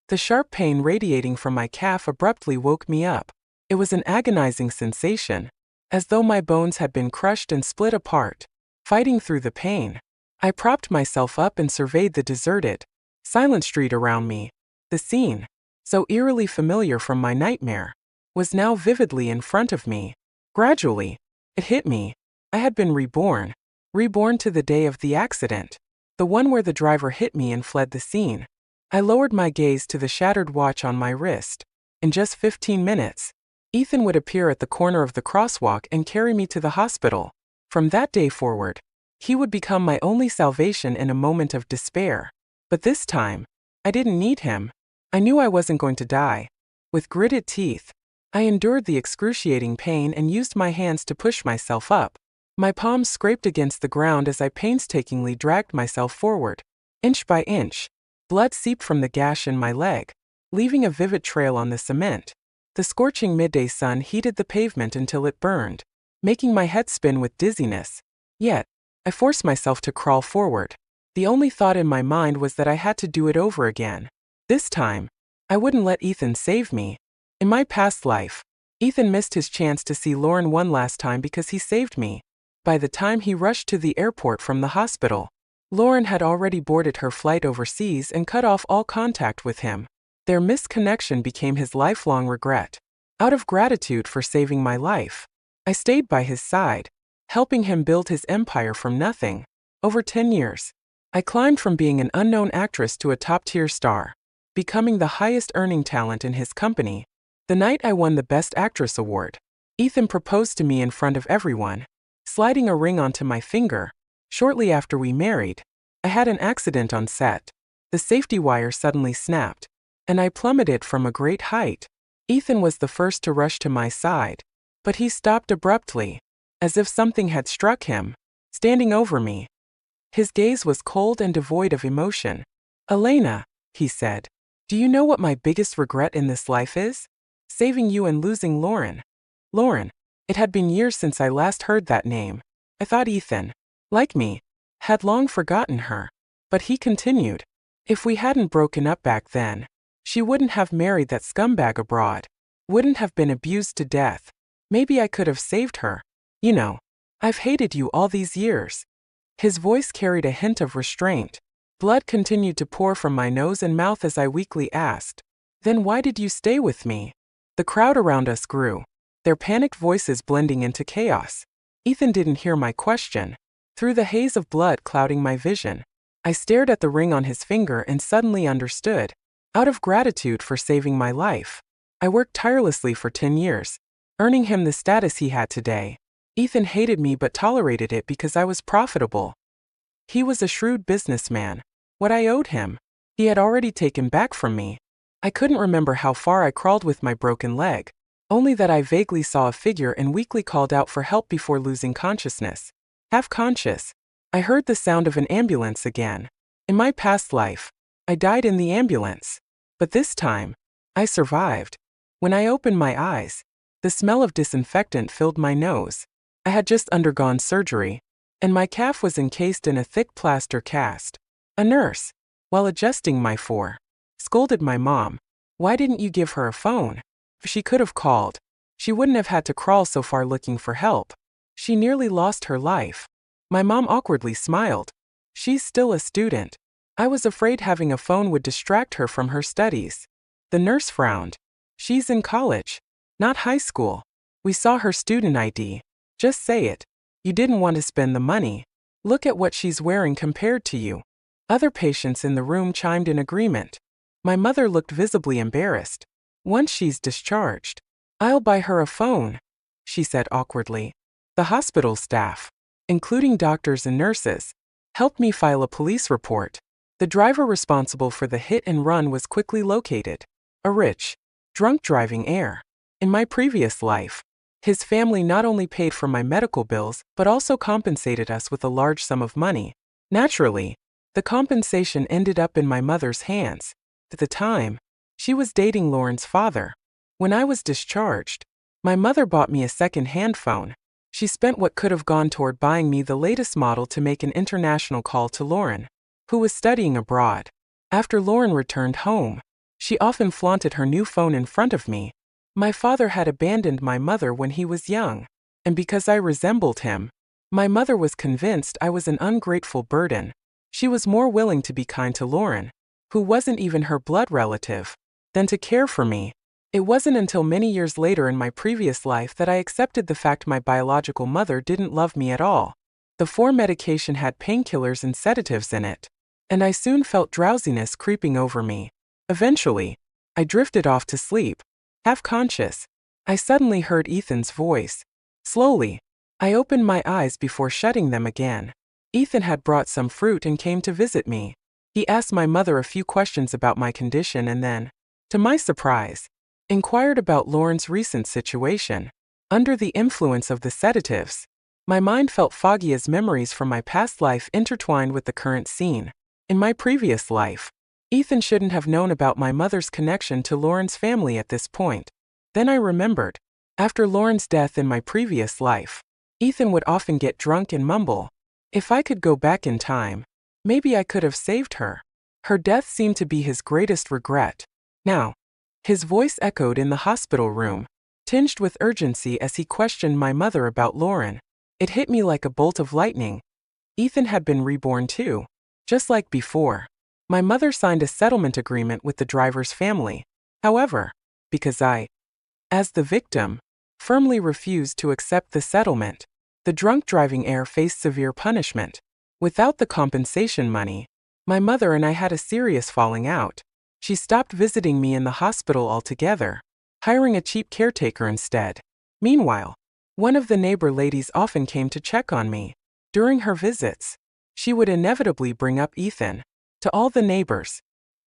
The sharp pain radiating from my calf abruptly woke me up. It was an agonizing sensation, as though my bones had been crushed and split apart. Fighting through the pain, I propped myself up and surveyed the deserted, silent street around me. The scene, so eerily familiar from my nightmare, was now vividly in front of me. Gradually, it hit me. I had been reborn to the day of the accident, the one where the driver hit me and fled the scene. I lowered my gaze to the shattered watch on my wrist. In just 15 minutes, Ethan would appear at the corner of the crosswalk and carry me to the hospital. From that day forward, he would become my only salvation in a moment of despair. But this time, I didn't need him. I knew I wasn't going to die. With gritted teeth, I endured the excruciating pain and used my hands to push myself up. My palms scraped against the ground as I painstakingly dragged myself forward. Inch by inch, blood seeped from the gash in my leg, leaving a vivid trail on the cement. The scorching midday sun heated the pavement until it burned, making my head spin with dizziness. Yet, I forced myself to crawl forward. The only thought in my mind was that I had to do it over again. This time, I wouldn't let Ethan save me. In my past life, Ethan missed his chance to see Lauren one last time because he saved me. By the time he rushed to the airport from the hospital, Lauren had already boarded her flight overseas and cut off all contact with him. Their missed connection became his lifelong regret. Out of gratitude for saving my life, I stayed by his side, helping him build his empire from nothing. Over 10 years, I climbed from being an unknown actress to a top-tier star, becoming the highest-earning talent in his company. The night I won the Best Actress award, Ethan proposed to me in front of everyone, sliding a ring onto my finger. Shortly after we married, I had an accident on set. The safety wire suddenly snapped, and I plummeted from a great height. Ethan was the first to rush to my side, but he stopped abruptly, as if something had struck him, standing over me. His gaze was cold and devoid of emotion. "Elena," he said, "do you know what my biggest regret in this life is? Saving you and losing Lauren." Lauren. It had been years since I last heard that name. I thought Ethan, like me, had long forgotten her. But he continued, "If we hadn't broken up back then, she wouldn't have married that scumbag abroad, wouldn't have been abused to death. Maybe I could have saved her. You know, I've hated you all these years." His voice carried a hint of restraint. Blood continued to pour from my nose and mouth as I weakly asked, "Then why did you stay with me?" The crowd around us grew, their panicked voices blending into chaos. Ethan didn't hear my question. Through the haze of blood clouding my vision, I stared at the ring on his finger and suddenly understood. Out of gratitude for saving my life, I worked tirelessly for 10 years, earning him the status he had today. Ethan hated me but tolerated it because I was profitable. He was a shrewd businessman. What I owed him, he had already taken back from me. I couldn't remember how far I crawled with my broken leg, only that I vaguely saw a figure and weakly called out for help before losing consciousness. Half conscious, I heard the sound of an ambulance again. In my past life, I died in the ambulance. But this time, I survived. When I opened my eyes, the smell of disinfectant filled my nose. I had just undergone surgery, and my calf was encased in a thick plaster cast. A nurse, while adjusting my foot, scolded my mom. "Why didn't you give her a phone? If she could have called, she wouldn't have had to crawl so far looking for help. She nearly lost her life." My mom awkwardly smiled. "She's still a student. I was afraid having a phone would distract her from her studies." The nurse frowned. "She's in college, not high school. We saw her student ID. Just say it. You didn't want to spend the money. Look at what she's wearing compared to you." Other patients in the room chimed in agreement. My mother looked visibly embarrassed. "Once she's discharged, I'll buy her a phone," she said awkwardly. The hospital staff, including doctors and nurses, helped me file a police report. The driver responsible for the hit and run was quickly located. A rich, drunk driving heir. In my previous life, his family not only paid for my medical bills but also compensated us with a large sum of money. Naturally, the compensation ended up in my mother's hands. At the time, she was dating Lauren's father. When I was discharged, my mother bought me a second-hand phone. She spent what could have gone toward buying me the latest model to make an international call to Lauren, who was studying abroad. After Lauren returned home, She often flaunted her new phone in front of me. My father had abandoned my mother when he was young, and because I resembled him, my mother was convinced I was an ungrateful burden. She was more willing to be kind to Lauren, who wasn't even her blood relative, than to care for me. It wasn't until many years later in my previous life that I accepted the fact my biological mother didn't love me at all. The 4 medication had painkillers and sedatives in it, and I soon felt drowsiness creeping over me. Eventually, I drifted off to sleep, half conscious. I suddenly heard Ethan's voice. Slowly, I opened my eyes before shutting them again. Ethan had brought some fruit and came to visit me. He asked my mother a few questions about my condition and then, to my surprise, inquired about Lauren's recent situation. Under the influence of the sedatives, my mind felt foggy as memories from my past life intertwined with the current scene. In my previous life, Ethan shouldn't have known about my mother's connection to Lauren's family at this point. Then I remembered, after Lauren's death in my previous life, Ethan would often get drunk and mumble, "If I could go back in time, maybe I could have saved her." Her death seemed to be his greatest regret. Now, his voice echoed in the hospital room, tinged with urgency as he questioned my mother about Lauren. It hit me like a bolt of lightning. Ethan had been reborn too, just like before. My mother signed a settlement agreement with the driver's family. However, because I, as the victim, firmly refused to accept the settlement, the drunk driving heir faced severe punishment. Without the compensation money, my mother and I had a serious falling out. She stopped visiting me in the hospital altogether, hiring a cheap caretaker instead. Meanwhile, one of the neighbor ladies often came to check on me. During her visits, she would inevitably bring up Ethan to all the neighbors.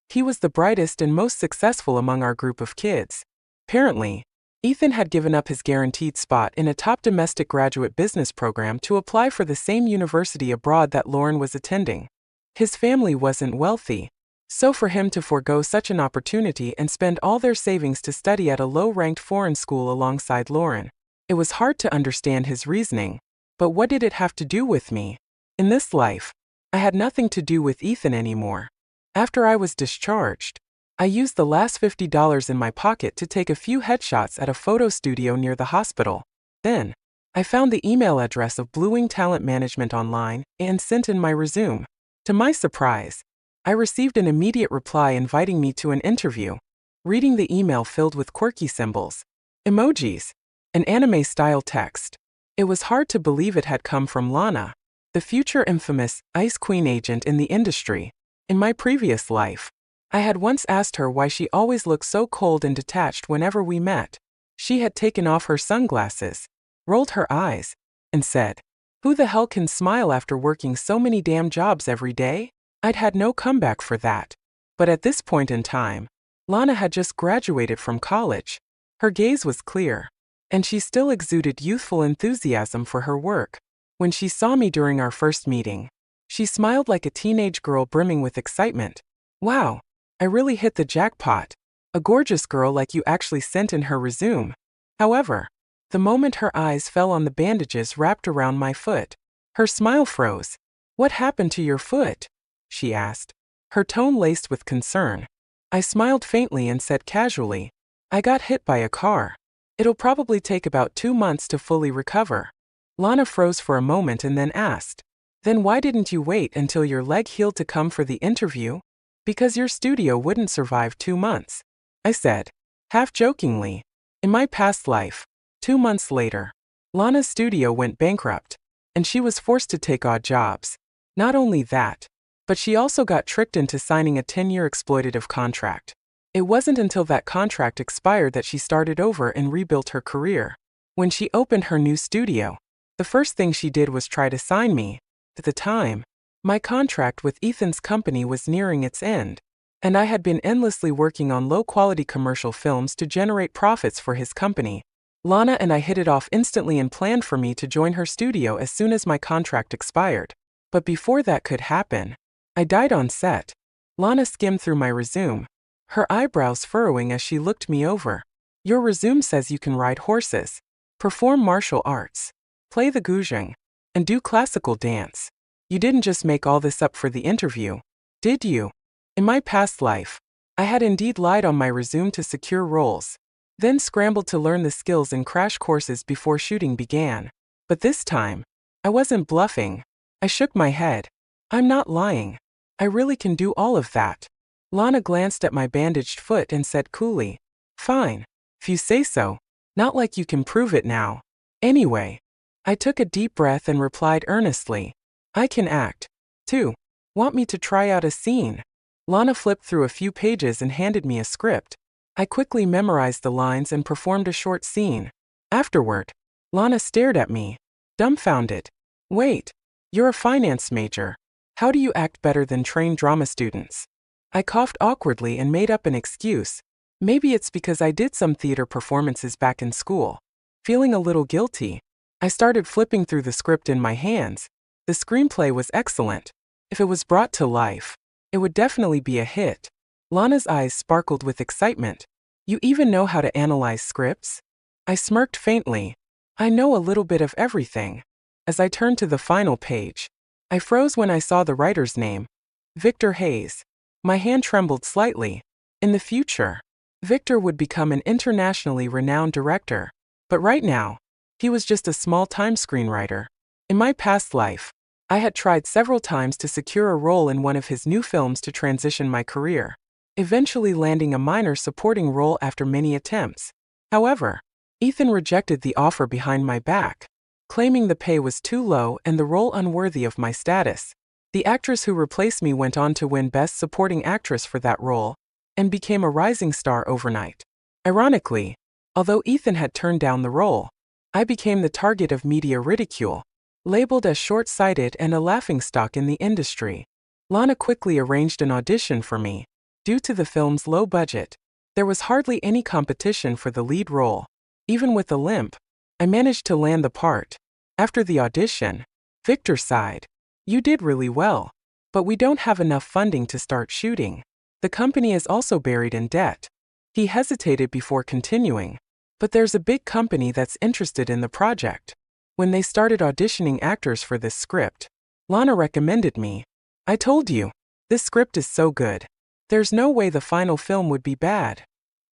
He was the brightest and most successful among our group of kids. Apparently, Ethan had given up his guaranteed spot in a top domestic graduate business program to apply for the same university abroad that Lauren was attending. His family wasn't wealthy, so for him to forego such an opportunity and spend all their savings to study at a low-ranked foreign school alongside Lauren, it was hard to understand his reasoning. But what did it have to do with me? In this life, I had nothing to do with Ethan anymore. After I was discharged, I used the last $50 in my pocket to take a few headshots at a photo studio near the hospital. Then, I found the email address of Blue Wing Talent Management online and sent in my resume. To my surprise, I received an immediate reply inviting me to an interview. Reading the email filled with quirky symbols, emojis, and anime-style text, it was hard to believe it had come from Lana, the future infamous Ice Queen agent in the industry. In my previous life, I had once asked her why she always looked so cold and detached whenever we met. She had taken off her sunglasses, rolled her eyes, and said, "Who the hell can smile after working so many damn jobs every day?" I'd had no comeback for that. But at this point in time, Lana had just graduated from college. Her gaze was clear, and she still exuded youthful enthusiasm for her work. When she saw me during our first meeting, she smiled like a teenage girl brimming with excitement. "Wow, I really hit the jackpot. A gorgeous girl like you actually sent in her resume." However, the moment her eyes fell on the bandages wrapped around my foot, her smile froze. "What happened to your foot?" she asked, her tone laced with concern. I smiled faintly and said casually, "I got hit by a car. It'll probably take about 2 months to fully recover." Lana froze for a moment and then asked, "Then why didn't you wait until your leg healed to come for the interview?" "Because your studio wouldn't survive 2 months," I said, half jokingly. In my past life, 2 months later, Lana's studio went bankrupt, and she was forced to take odd jobs. Not only that, but she also got tricked into signing a 10-year exploitative contract. It wasn't until that contract expired that she started over and rebuilt her career. When she opened her new studio, the first thing she did was try to sign me. At the time, my contract with Ethan's company was nearing its end, and I had been endlessly working on low-quality commercial films to generate profits for his company. Lana and I hit it off instantly and planned for me to join her studio as soon as my contract expired. But before that could happen, I died on set. Lana skimmed through my resume, her eyebrows furrowing as she looked me over. "Your resume says you can ride horses, perform martial arts, play the guzheng, and do classical dance. You didn't just make all this up for the interview, did you?" In my past life, I had indeed lied on my resume to secure roles, then scrambled to learn the skills in crash courses before shooting began. But this time, I wasn't bluffing. I shook my head. I'm not lying. I really can do all of that. Lana glanced at my bandaged foot and said coolly, "Fine, if you say so. Not like you can prove it now. Anyway." I took a deep breath and replied earnestly, "I can act, too. Want me to try out a scene?" Lana flipped through a few pages and handed me a script. I quickly memorized the lines and performed a short scene. Afterward, Lana stared at me, dumbfounded. "Wait, you're a finance major. How do you act better than trained drama students?" I coughed awkwardly and made up an excuse. Maybe it's because I did some theater performances back in school. Feeling a little guilty, I started flipping through the script in my hands. The screenplay was excellent. If it was brought to life, it would definitely be a hit. Lana's eyes sparkled with excitement. "You even know how to analyze scripts?" I smirked faintly. "I know a little bit of everything." As I turned to the final page, I froze when I saw the writer's name, Victor Hayes. My hand trembled slightly. In the future, Victor would become an internationally renowned director. But right now, he was just a small-time screenwriter. In my past life, I had tried several times to secure a role in one of his new films to transition my career, eventually landing a minor supporting role after many attempts. However, Ethan rejected the offer behind my back, claiming the pay was too low and the role unworthy of my status. The actress who replaced me went on to win Best Supporting Actress for that role and became a rising star overnight. Ironically, although Ethan had turned down the role, I became the target of media ridicule, labeled as short-sighted and a laughingstock in the industry. Lana quickly arranged an audition for me. Due to the film's low budget, there was hardly any competition for the lead role. Even with a limp, I managed to land the part. After the audition, Victor sighed, "You did really well, but we don't have enough funding to start shooting. The company is also buried in debt." He hesitated before continuing, "But there's a big company that's interested in the project. When they started auditioning actors for this script, Lana recommended me. I told you, this script is so good. There's no way the final film would be bad,"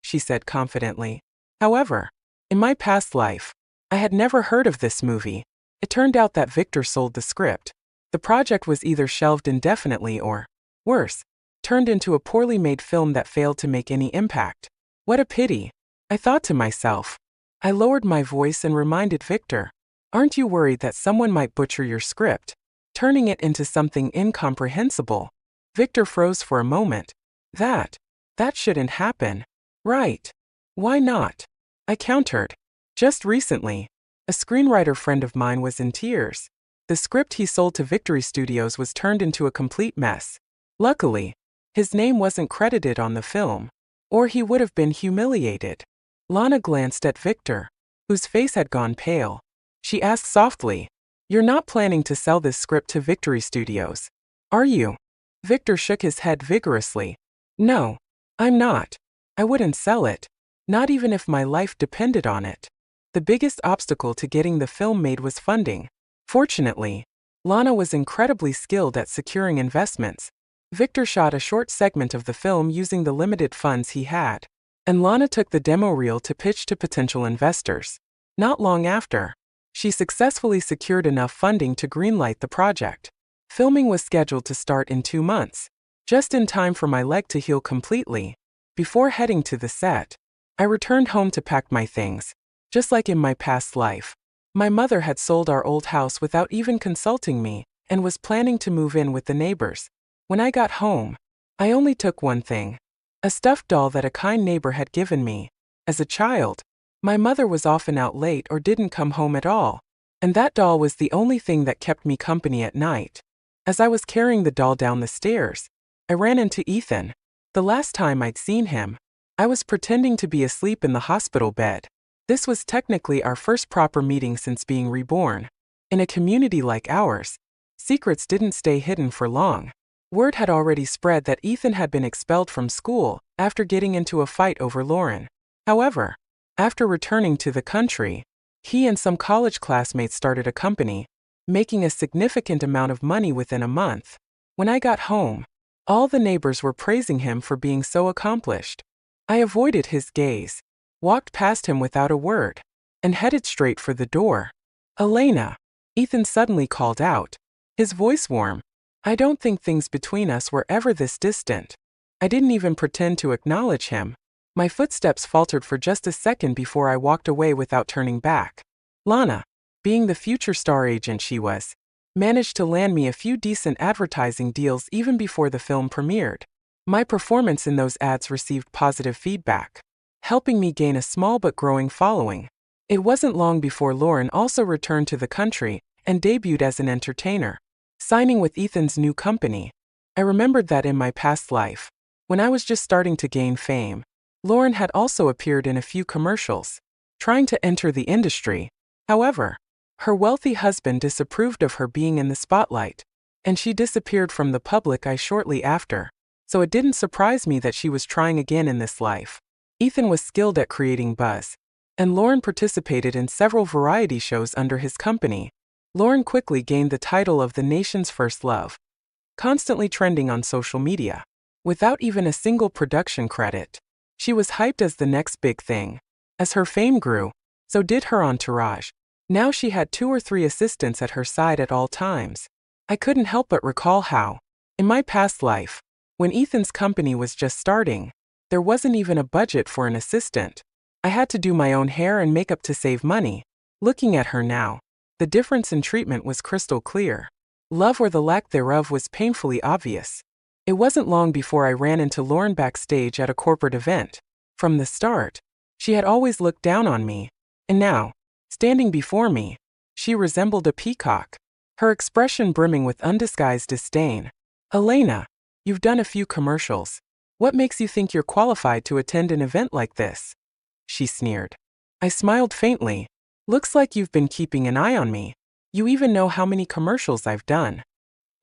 she said confidently. However, in my past life, I had never heard of this movie. It turned out that Victor sold the script. The project was either shelved indefinitely or, worse, turned into a poorly made film that failed to make any impact. What a pity, I thought to myself. I lowered my voice and reminded Victor, "Aren't you worried that someone might butcher your script, turning it into something incomprehensible?" Victor froze for a moment. That shouldn't happen. Right. Why not?" I countered. "Just recently, a screenwriter friend of mine was in tears. The script he sold to Victory Studios was turned into a complete mess. Luckily, his name wasn't credited on the film, or he would have been humiliated." Lana glanced at Victor, whose face had gone pale. She asked softly, "You're not planning to sell this script to Victory Studios, are you?" Victor shook his head vigorously. "No, I'm not. I wouldn't sell it, not even if my life depended on it. The biggest obstacle to getting the film made was funding. Fortunately, Lana was incredibly skilled at securing investments. Victor shot a short segment of the film using the limited funds he had, and Lana took the demo reel to pitch to potential investors. Not long after, she successfully secured enough funding to greenlight the project. Filming was scheduled to start in 2 months, just in time for my leg to heal completely. Before heading to the set, I returned home to pack my things. Just like in my past life, my mother had sold our old house without even consulting me and was planning to move in with the neighbors. When I got home, I only took one thing, a stuffed doll that a kind neighbor had given me. As a child, my mother was often out late or didn't come home at all, and that doll was the only thing that kept me company at night. As I was carrying the doll down the stairs, I ran into Ethan. The last time I'd seen him, I was pretending to be asleep in the hospital bed. This was technically our first proper meeting since being reborn. In a community like ours, secrets didn't stay hidden for long. Word had already spread that Ethan had been expelled from school after getting into a fight over Lauren. However, after returning to the country, he and some college classmates started a company, making a significant amount of money within a month. When I got home, All the neighbors were praising him for being so accomplished. I avoided his gaze, walked past him without a word, and headed straight for the door. "Elena," Ethan suddenly called out, his voice warm. I don't think things between us were ever this distant. I didn't even pretend to acknowledge him. My footsteps faltered for just a second before I walked away without turning back. Lana, being the future star agent she was, managed to land me a few decent advertising deals even before the film premiered. My performance in those ads received positive feedback, helping me gain a small but growing following. It wasn't long before Lauren also returned to the country and debuted as an entertainer, signing with Ethan's new company. I remembered that in my past life, when I was just starting to gain fame, Lauren had also appeared in a few commercials, trying to enter the industry. However, her wealthy husband disapproved of her being in the spotlight, and she disappeared from the public eye shortly after, so it didn't surprise me that she was trying again in this life. Ethan was skilled at creating buzz, and Lauren participated in several variety shows under his company. Lauren quickly gained the title of the nation's first love, constantly trending on social media. Without even a single production credit, she was hyped as the next big thing. As her fame grew, so did her entourage. Now she had 2 or 3 assistants at her side at all times. I couldn't help but recall how, in my past life, when Ethan's company was just starting, there wasn't even a budget for an assistant. I had to do my own hair and makeup to save money. Looking at her now, the difference in treatment was crystal clear. Love or the lack thereof was painfully obvious. It wasn't long before I ran into Lauren backstage at a corporate event. From the start, she had always looked down on me, and now, standing before me, she resembled a peacock, her expression brimming with undisguised disdain. "Elena, you've done a few commercials. What makes you think you're qualified to attend an event like this?" she sneered. I smiled faintly. "Looks like you've been keeping an eye on me. You even know how many commercials I've done."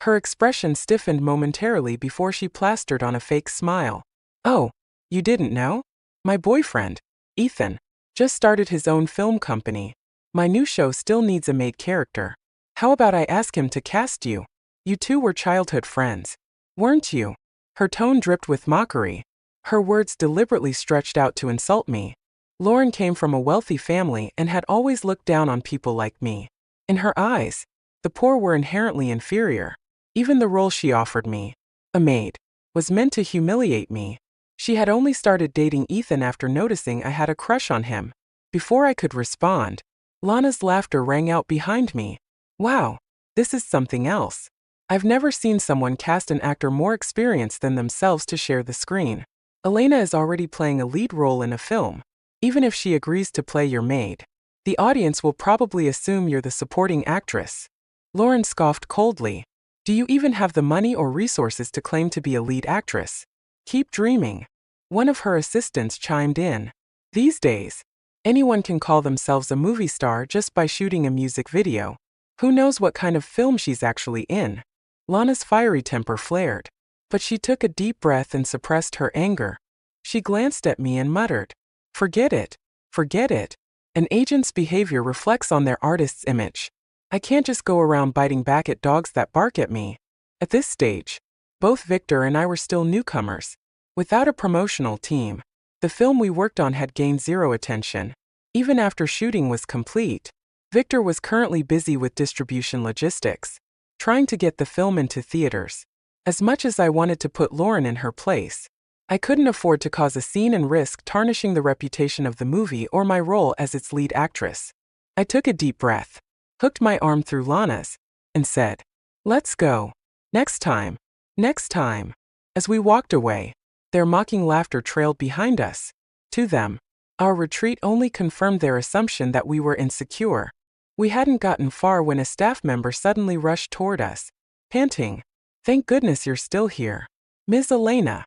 Her expression stiffened momentarily before she plastered on a fake smile. "Oh, you didn't know? My boyfriend, Ethan, just started his own film company. My new show still needs a maid character. How about I ask him to cast you? You two were childhood friends, weren't you?" Her tone dripped with mockery, her words deliberately stretched out to insult me. Lauren came from a wealthy family and had always looked down on people like me. In her eyes, the poor were inherently inferior. Even the role she offered me, a maid, was meant to humiliate me. She had only started dating Ethan after noticing I had a crush on him. Before I could respond, Lana's laughter rang out behind me. Wow, this is something else. I've never seen someone cast an actor more experienced than themselves to share the screen. Elena is already playing a lead role in a film. Even if she agrees to play your maid, the audience will probably assume you're the supporting actress. Lauren scoffed coldly. Do you even have the money or resources to claim to be a lead actress? Keep dreaming. One of her assistants chimed in. These days, anyone can call themselves a movie star just by shooting a music video. Who knows what kind of film she's actually in? Lana's fiery temper flared, but she took a deep breath and suppressed her anger. She glanced at me and muttered, Forget it. Forget it. An agent's behavior reflects on their artist's image. I can't just go around biting back at dogs that bark at me." At this stage, both Victor and I were still newcomers. Without a promotional team, the film we worked on had gained zero attention. Even after shooting was complete, Victor was currently busy with distribution logistics, trying to get the film into theaters. As much as I wanted to put Lauren in her place, I couldn't afford to cause a scene and risk tarnishing the reputation of the movie or my role as its lead actress. I took a deep breath, hooked my arm through Lana's, and said, "Let's go. Next time. Next time." As we walked away, their mocking laughter trailed behind us. To them, our retreat only confirmed their assumption that we were insecure. We hadn't gotten far when a staff member suddenly rushed toward us, panting, "Thank goodness you're still here. Ms. Elena."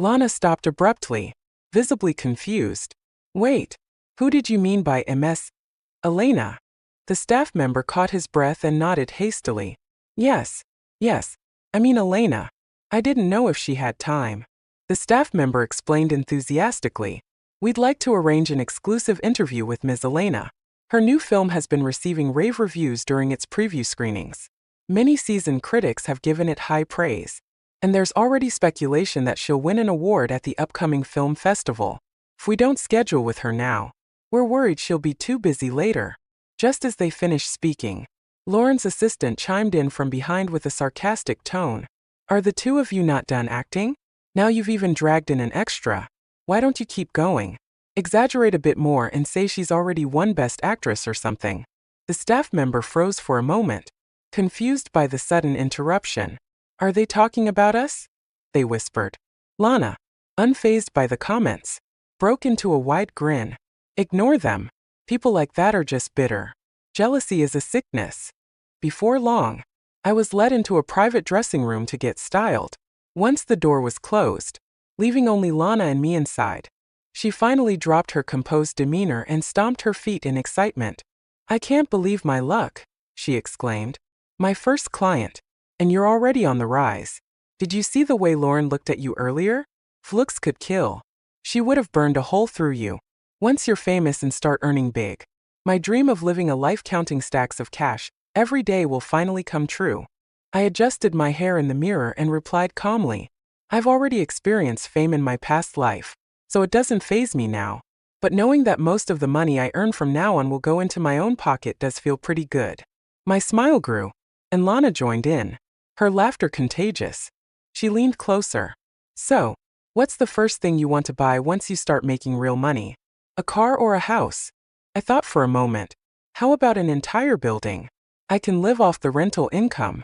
Lana stopped abruptly, visibly confused. "Wait, who did you mean by Ms. Elena?" The staff member caught his breath and nodded hastily. Yes, I mean Elena. I didn't know if she had time." The staff member explained enthusiastically, "We'd like to arrange an exclusive interview with Ms. Elena. Her new film has been receiving rave reviews during its preview screenings. Many seasoned critics have given it high praise. And there's already speculation that she'll win an award at the upcoming film festival. If we don't schedule with her now, we're worried she'll be too busy later. Just as they finished speaking, Lauren's assistant chimed in from behind with a sarcastic tone. Are the two of you not done acting? Now you've even dragged in an extra. Why don't you keep going? Exaggerate a bit more and say she's already won Best Actress or something. The staff member froze for a moment, confused by the sudden interruption. Are they talking about us? They whispered. Lana, unfazed by the comments, broke into a wide grin. Ignore them. People like that are just bitter. Jealousy is a sickness. Before long, I was led into a private dressing room to get styled. Once the door was closed, leaving only Lana and me inside, she finally dropped her composed demeanor and stomped her feet in excitement. I can't believe my luck, she exclaimed. My first client, and you're already on the rise. Did you see the way Lauren looked at you earlier? Looks could kill. She would have burned a hole through you. Once you're famous and start earning big, my dream of living a life counting stacks of cash every day will finally come true. I adjusted my hair in the mirror and replied calmly. I've already experienced fame in my past life, so it doesn't faze me now. But knowing that most of the money I earn from now on will go into my own pocket does feel pretty good. My smile grew, and Lana joined in, her laughter contagious. She leaned closer. So, what's the first thing you want to buy once you start making real money? A car or a house? I thought for a moment. How about an entire building? I can live off the rental income.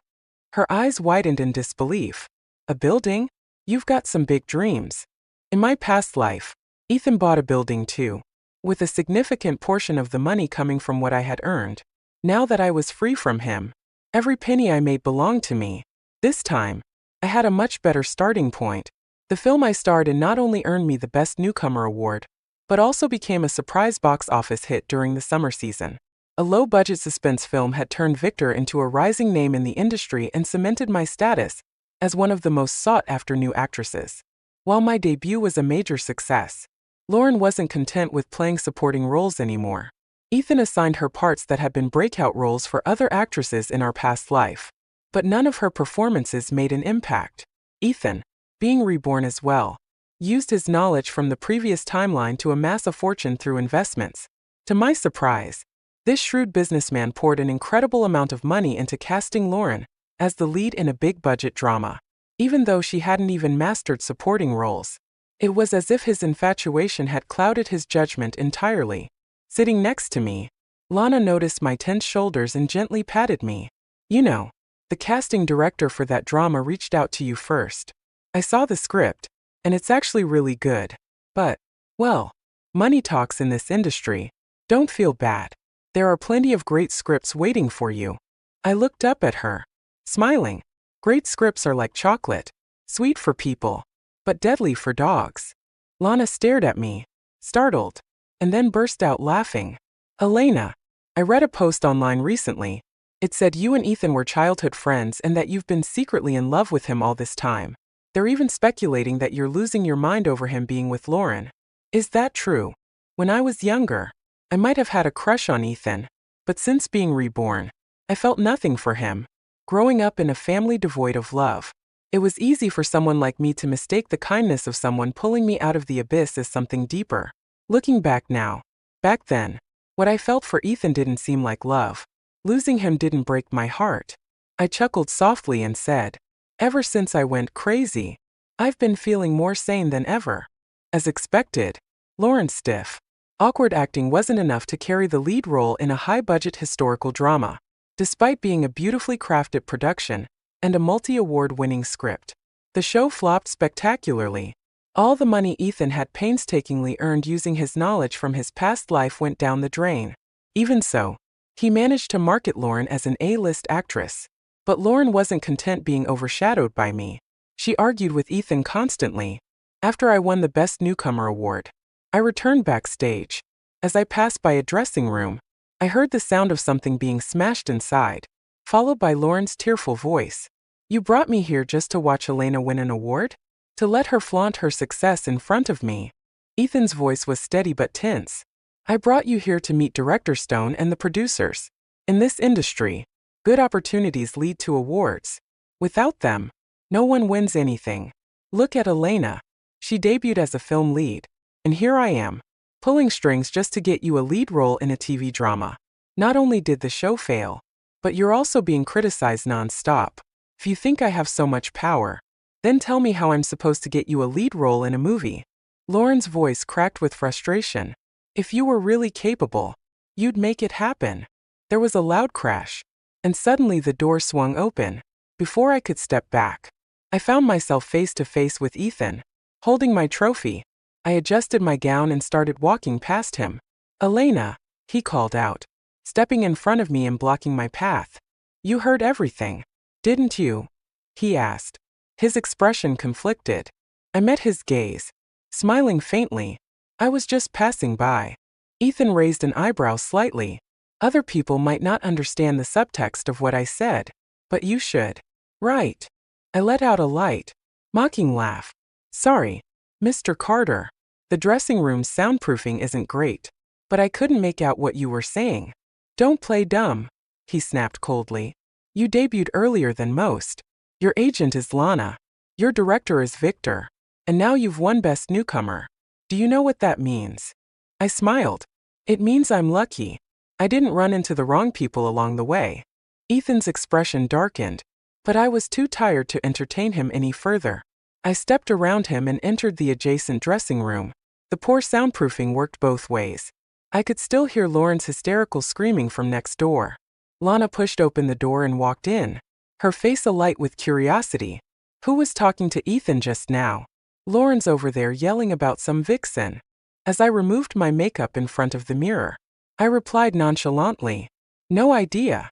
Her eyes widened in disbelief. A building? You've got some big dreams. In my past life, Ethan bought a building too, with a significant portion of the money coming from what I had earned. Now that I was free from him, every penny I made belonged to me. This time, I had a much better starting point. The film I starred in not only earned me the Best Newcomer award, but also became a surprise box office hit during the summer season. A low-budget suspense film had turned Victor into a rising name in the industry and cemented my status as one of the most sought-after new actresses. While my debut was a major success, Lauren wasn't content with playing supporting roles anymore. Ethan assigned her parts that had been breakout roles for other actresses in our past life, but none of her performances made an impact. Ethan, being reborn as well, used his knowledge from the previous timeline to amass a fortune through investments. To my surprise, this shrewd businessman poured an incredible amount of money into casting Lauren as the lead in a big-budget drama, even though she hadn't even mastered supporting roles. It was as if his infatuation had clouded his judgment entirely. Sitting next to me, Lana noticed my tense shoulders and gently patted me. You know, the casting director for that drama reached out to you first. I saw the script, and it's actually really good. But, well, money talks in this industry. Don't feel bad. There are plenty of great scripts waiting for you. I looked up at her, smiling. Great scripts are like chocolate, sweet for people, but deadly for dogs. Lana stared at me, startled, and then burst out laughing. Elena, I read a post online recently. It said you and Ethan were childhood friends and that you've been secretly in love with him all this time. They're even speculating that you're losing your mind over him being with Lauren. Is that true? When I was younger, I might have had a crush on Ethan, but since being reborn, I felt nothing for him. Growing up in a family devoid of love, it was easy for someone like me to mistake the kindness of someone pulling me out of the abyss as something deeper. Looking back now, back then, what I felt for Ethan didn't seem like love. Losing him didn't break my heart. I chuckled softly and said, ever since I went crazy, I've been feeling more sane than ever. As expected, Lauren's stiff, awkward acting wasn't enough to carry the lead role in a high-budget historical drama. Despite being a beautifully crafted production and a multi-award-winning script, the show flopped spectacularly. All the money Ethan had painstakingly earned using his knowledge from his past life went down the drain. Even so, he managed to market Lauren as an A-list actress. But Lauren wasn't content being overshadowed by me. She argued with Ethan constantly. After I won the Best Newcomer award, I returned backstage. As I passed by a dressing room, I heard the sound of something being smashed inside, followed by Lauren's tearful voice. You brought me here just to watch Elena win an award? To let her flaunt her success in front of me? Ethan's voice was steady but tense. I brought you here to meet Director Stone and the producers. In this industry, good opportunities lead to awards. Without them, No one wins anything. Look at Elena. She debuted as a film lead. And here I am, pulling strings just to get you a lead role in a TV drama. Not only did the show fail, but you're also being criticized non-stop. If you think I have so much power, then tell me how I'm supposed to get you a lead role in a movie. Lauren's voice cracked with frustration. If you were really capable, you'd make it happen. There was a loud crash, and suddenly the door swung open. Before I could step back, I found myself face to face with Ethan, holding my trophy. I adjusted my gown and started walking past him. Elena, he called out, stepping in front of me and blocking my path. You heard everything, didn't you? He asked. His expression conflicted. I met his gaze, smiling faintly. I was just passing by. Ethan raised an eyebrow slightly. Other people might not understand the subtext of what I said, but you should. Right. I let out a light, mocking laugh. Sorry, Mr. Carter. The dressing room's soundproofing isn't great, but I couldn't make out what you were saying. Don't play dumb, he snapped coldly. You debuted earlier than most. Your agent is Lana. Your director is Victor. And now you've won Best Newcomer. Do you know what that means? I smiled. It means I'm lucky. I didn't run into the wrong people along the way. Ethan's expression darkened, but I was too tired to entertain him any further. I stepped around him and entered the adjacent dressing room. The poor soundproofing worked both ways. I could still hear Lauren's hysterical screaming from next door. Lana pushed open the door and walked in, her face alight with curiosity. Who was talking to Ethan just now? Lauren's over there yelling about some vixen. As I removed my makeup in front of the mirror, I replied nonchalantly, no idea.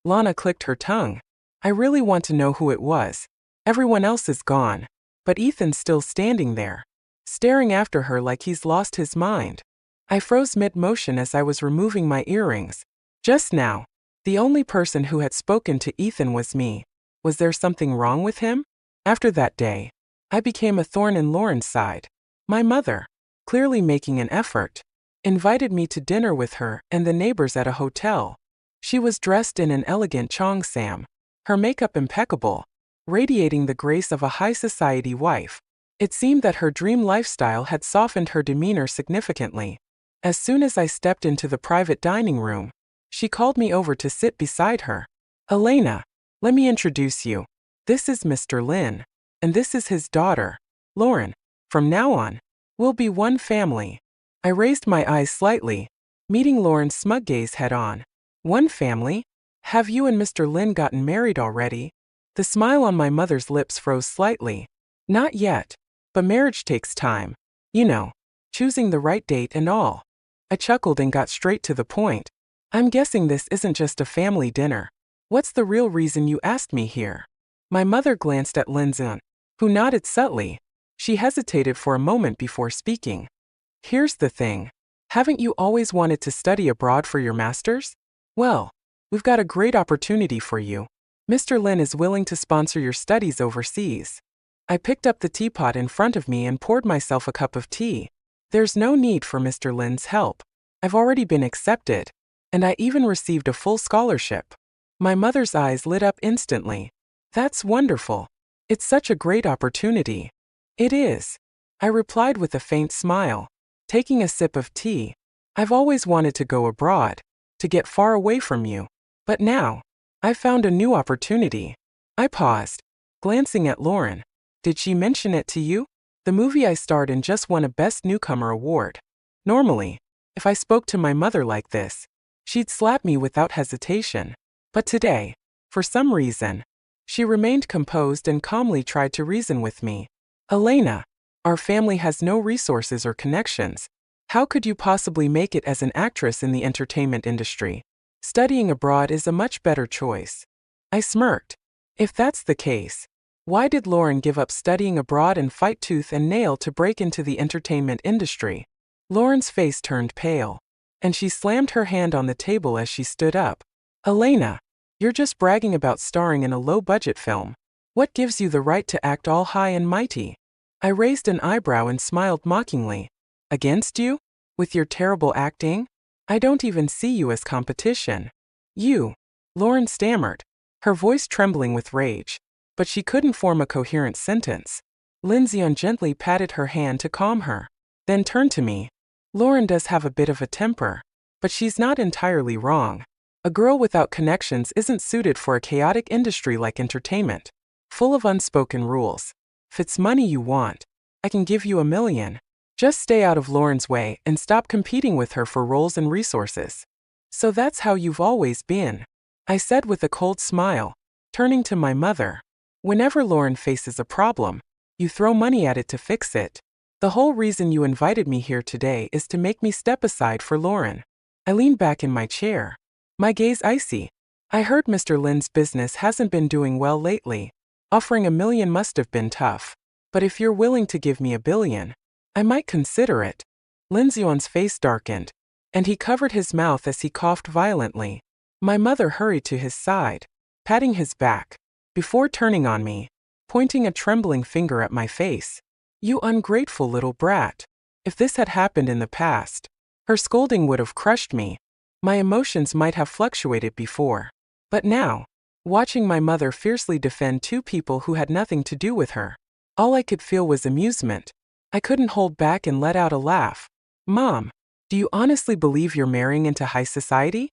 Lana clicked her tongue. I really want to know who it was. Everyone else is gone, but Ethan's still standing there, staring after her like he's lost his mind. I froze mid-motion as I was removing my earrings. Just now, the only person who had spoken to Ethan was me. Was there something wrong with him? After that day, I became a thorn in Lauren's side. My mother, clearly making an effort, invited me to dinner with her and the neighbors at a hotel. She was dressed in an elegant cheongsam, her makeup impeccable, radiating the grace of a high society wife. It seemed that her dream lifestyle had softened her demeanor significantly. As soon as I stepped into the private dining room, she called me over to sit beside her. Elena, let me introduce you. This is Mr. Lin, and this is his daughter, Lauren. From now on, we'll be one family. I raised my eyes slightly, meeting Lauren's smug gaze head-on. One family? Have you and Mr. Lin gotten married already? The smile on my mother's lips froze slightly. Not yet, but marriage takes time. You know, choosing the right date and all. I chuckled and got straight to the point. I'm guessing this isn't just a family dinner. What's the real reason you asked me here? My mother glanced at Lin Zun, who nodded subtly. She hesitated for a moment before speaking. Here's the thing. Haven't you always wanted to study abroad for your master's? Well, we've got a great opportunity for you. Mr. Lin is willing to sponsor your studies overseas. I picked up the teapot in front of me and poured myself a cup of tea. There's no need for Mr. Lin's help. I've already been accepted, and I even received a full scholarship. My mother's eyes lit up instantly. That's wonderful. It's such a great opportunity. It is, I replied with a faint smile, taking a sip of tea. I've always wanted to go abroad, to get far away from you. But now, I've found a new opportunity. I paused, glancing at Lauren. Did she mention it to you? The movie I starred in just won a Best Newcomer award. Normally, if I spoke to my mother like this, she'd slap me without hesitation. But today, for some reason, she remained composed and calmly tried to reason with me. Elena, our family has no resources or connections. How could you possibly make it as an actress in the entertainment industry? Studying abroad is a much better choice. I smirked. If that's the case, why did Lauren give up studying abroad and fight tooth and nail to break into the entertainment industry? Lauren's face turned pale, and she slammed her hand on the table as she stood up. Elena, you're just bragging about starring in a low-budget film. What gives you the right to act all high and mighty? I raised an eyebrow and smiled mockingly. Against you? With your terrible acting? I don't even see you as competition. You, Lauren stammered, her voice trembling with rage. but she couldn't form a coherent sentence. Lindsay gently patted her hand to calm her, then turned to me. Lauren does have a bit of a temper, but she's not entirely wrong. A girl without connections isn't suited for a chaotic industry like entertainment, full of unspoken rules. If it's money you want, I can give you $1 million. Just stay out of Lauren's way and stop competing with her for roles and resources. So that's how you've always been, I said with a cold smile, turning to my mother. Whenever Lauren faces a problem, you throw money at it to fix it. The whole reason you invited me here today is to make me step aside for Lauren. I leaned back in my chair, my gaze icy. I heard Mr. Lin's business hasn't been doing well lately. Offering $1 million must have been tough. But if you're willing to give me $1 billion, I might consider it. Lindsay's face darkened, and he covered his mouth as he coughed violently. My mother hurried to his side, patting his back, before turning on me, pointing a trembling finger at my face. You ungrateful little brat. If this had happened in the past, her scolding would have crushed me. My emotions might have fluctuated before. But now, watching my mother fiercely defend two people who had nothing to do with her, all I could feel was amusement. I couldn't hold back and let out a laugh. Mom, do you honestly believe you're marrying into high society?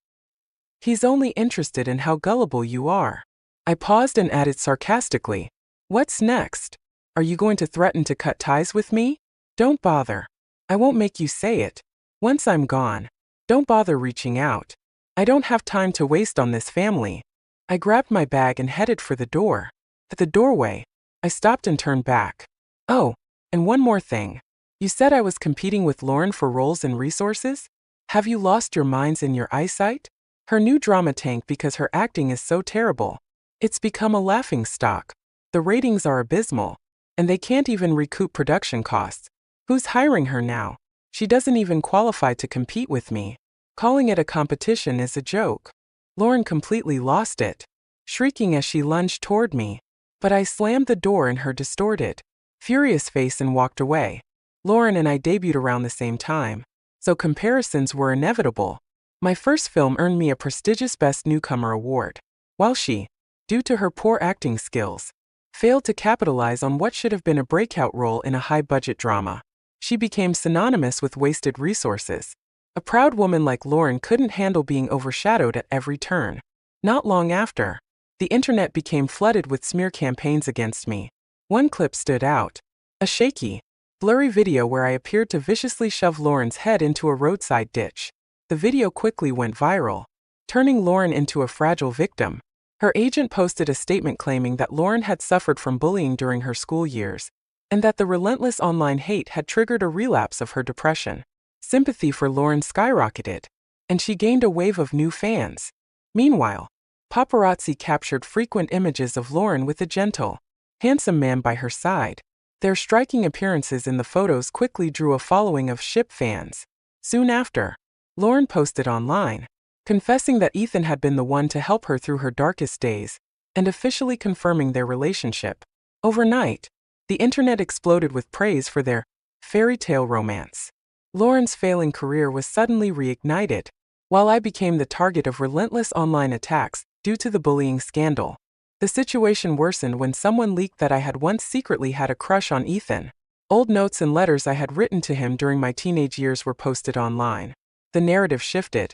He's only interested in how gullible you are. I paused and added sarcastically, what's next? Are you going to threaten to cut ties with me? Don't bother. I won't make you say it. Once I'm gone, don't bother reaching out. I don't have time to waste on this family. I grabbed my bag and headed for the door. At the doorway, I stopped and turned back. Oh, and one more thing. You said I was competing with Lauren for roles and resources? Have you lost your minds and your eyesight? Her new drama tanked because her acting is so terrible. It's become a laughingstock. The ratings are abysmal, and they can't even recoup production costs. Who's hiring her now? She doesn't even qualify to compete with me. Calling it a competition is a joke. Lauren completely lost it, shrieking as she lunged toward me. But I slammed the door in her distorted, furious face and walked away. Lauren and I debuted around the same time, so comparisons were inevitable. My first film earned me a prestigious Best Newcomer award, while she, due to her poor acting skills, failed to capitalize on what should have been a breakout role in a high-budget drama. She became synonymous with wasted resources. A proud woman like Lauren couldn't handle being overshadowed at every turn. Not long after, the internet became flooded with smear campaigns against me. One clip stood out, a shaky, blurry video where I appeared to viciously shove Lauren's head into a roadside ditch. The video quickly went viral, turning Lauren into a fragile victim. Her agent posted a statement claiming that Lauren had suffered from bullying during her school years, and that the relentless online hate had triggered a relapse of her depression. Sympathy for Lauren skyrocketed, and she gained a wave of new fans. Meanwhile, paparazzi captured frequent images of Lauren with a gentle, handsome man by her side. Their striking appearances in the photos quickly drew a following of ship fans. Soon after, Lauren posted online, confessing that Ethan had been the one to help her through her darkest days, and officially confirming their relationship. Overnight, the internet exploded with praise for their fairy tale romance. Lauren's failing career was suddenly reignited, while I became the target of relentless online attacks due to the bullying scandal. The situation worsened when someone leaked that I had once secretly had a crush on Ethan. Old notes and letters I had written to him during my teenage years were posted online. The narrative shifted.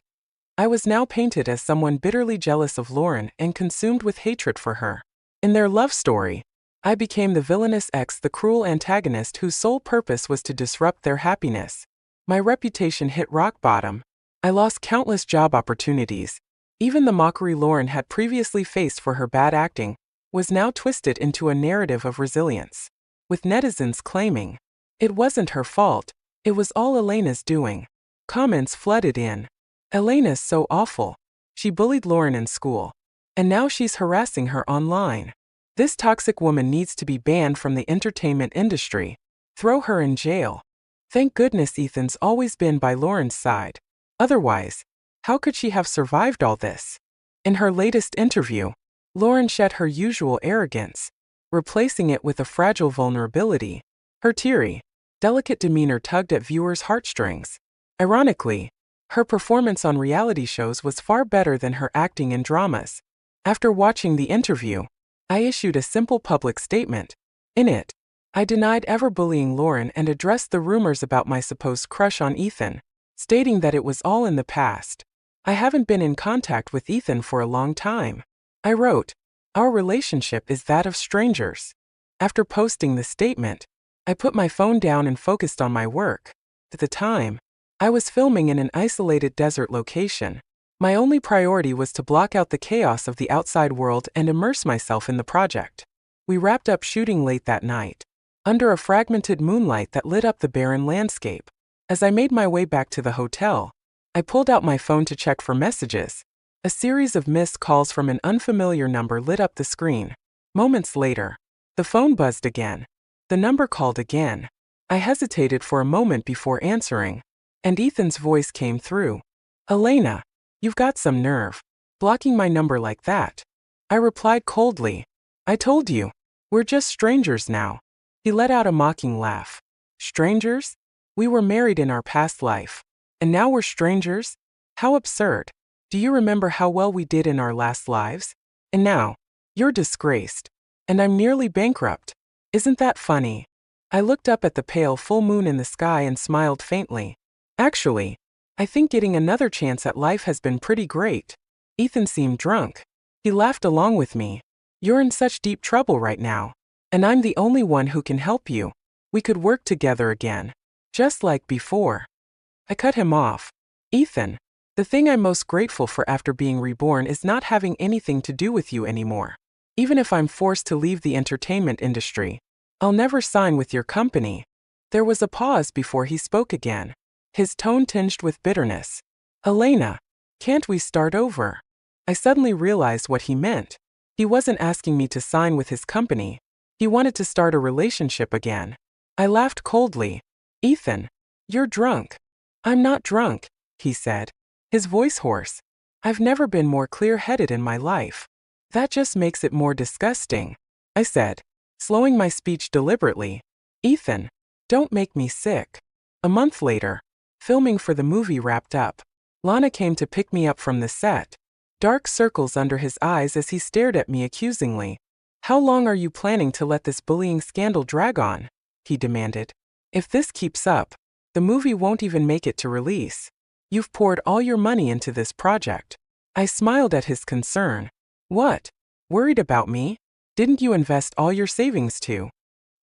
I was now painted as someone bitterly jealous of Lauren and consumed with hatred for her. In their love story, I became the villainous ex, the cruel antagonist whose sole purpose was to disrupt their happiness. My reputation hit rock bottom. I lost countless job opportunities. Even the mockery Lauren had previously faced for her bad acting was now twisted into a narrative of resilience, with netizens claiming it wasn't her fault, it was all Elena's doing. Comments flooded in. Elena's so awful. She bullied Lauren in school, and now she's harassing her online. This toxic woman needs to be banned from the entertainment industry. Throw her in jail. Thank goodness Ethan's always been by Lauren's side. Otherwise, how could she have survived all this? In her latest interview, Lauren shed her usual arrogance, replacing it with a fragile vulnerability. Her teary, delicate demeanor tugged at viewers' heartstrings. Ironically, her performance on reality shows was far better than her acting in dramas. After watching the interview, I issued a simple public statement. In it, I denied ever bullying Lauren and addressed the rumors about my supposed crush on Ethan, stating that it was all in the past. I haven't been in contact with Ethan for a long time. I wrote, "Our relationship is that of strangers." After posting the statement, I put my phone down and focused on my work. At the time, I was filming in an isolated desert location. My only priority was to block out the chaos of the outside world and immerse myself in the project. We wrapped up shooting late that night, under a fragmented moonlight that lit up the barren landscape. As I made my way back to the hotel, I pulled out my phone to check for messages. A series of missed calls from an unfamiliar number lit up the screen. Moments later, the phone buzzed again. The number called again. I hesitated for a moment before answering, and Ethan's voice came through. "Elena, you've got some nerve, blocking my number like that." I replied coldly, "I told you, we're just strangers now." He let out a mocking laugh. "Strangers? We were married in our past life, and now we're strangers? How absurd. Do you remember how well we did in our last lives? And now, you're disgraced, and I'm nearly bankrupt. Isn't that funny?" I looked up at the pale full moon in the sky and smiled faintly. "Actually, I think getting another chance at life has been pretty great." Ethan seemed drunk. He laughed along with me. "You're in such deep trouble right now, and I'm the only one who can help you. We could work together again, just like before." I cut him off. "Ethan, the thing I'm most grateful for after being reborn is not having anything to do with you anymore. Even if I'm forced to leave the entertainment industry, I'll never sign with your company." There was a pause before he spoke again, his tone tinged with bitterness. "Elena, can't we start over?" I suddenly realized what he meant. He wasn't asking me to sign with his company. He wanted to start a relationship again. I laughed coldly. "Ethan, you're drunk." "I'm not drunk," he said, his voice hoarse. "I've never been more clear-headed in my life." "That just makes it more disgusting," I said, slowing my speech deliberately. "Ethan, don't make me sick." A month later, filming for the movie wrapped up. Lana came to pick me up from the set. Dark circles under his eyes as he stared at me accusingly. "How long are you planning to let this bullying scandal drag on?" he demanded. "If this keeps up, the movie won't even make it to release. You've poured all your money into this project." I smiled at his concern. "What? Worried about me? Didn't you invest all your savings too?"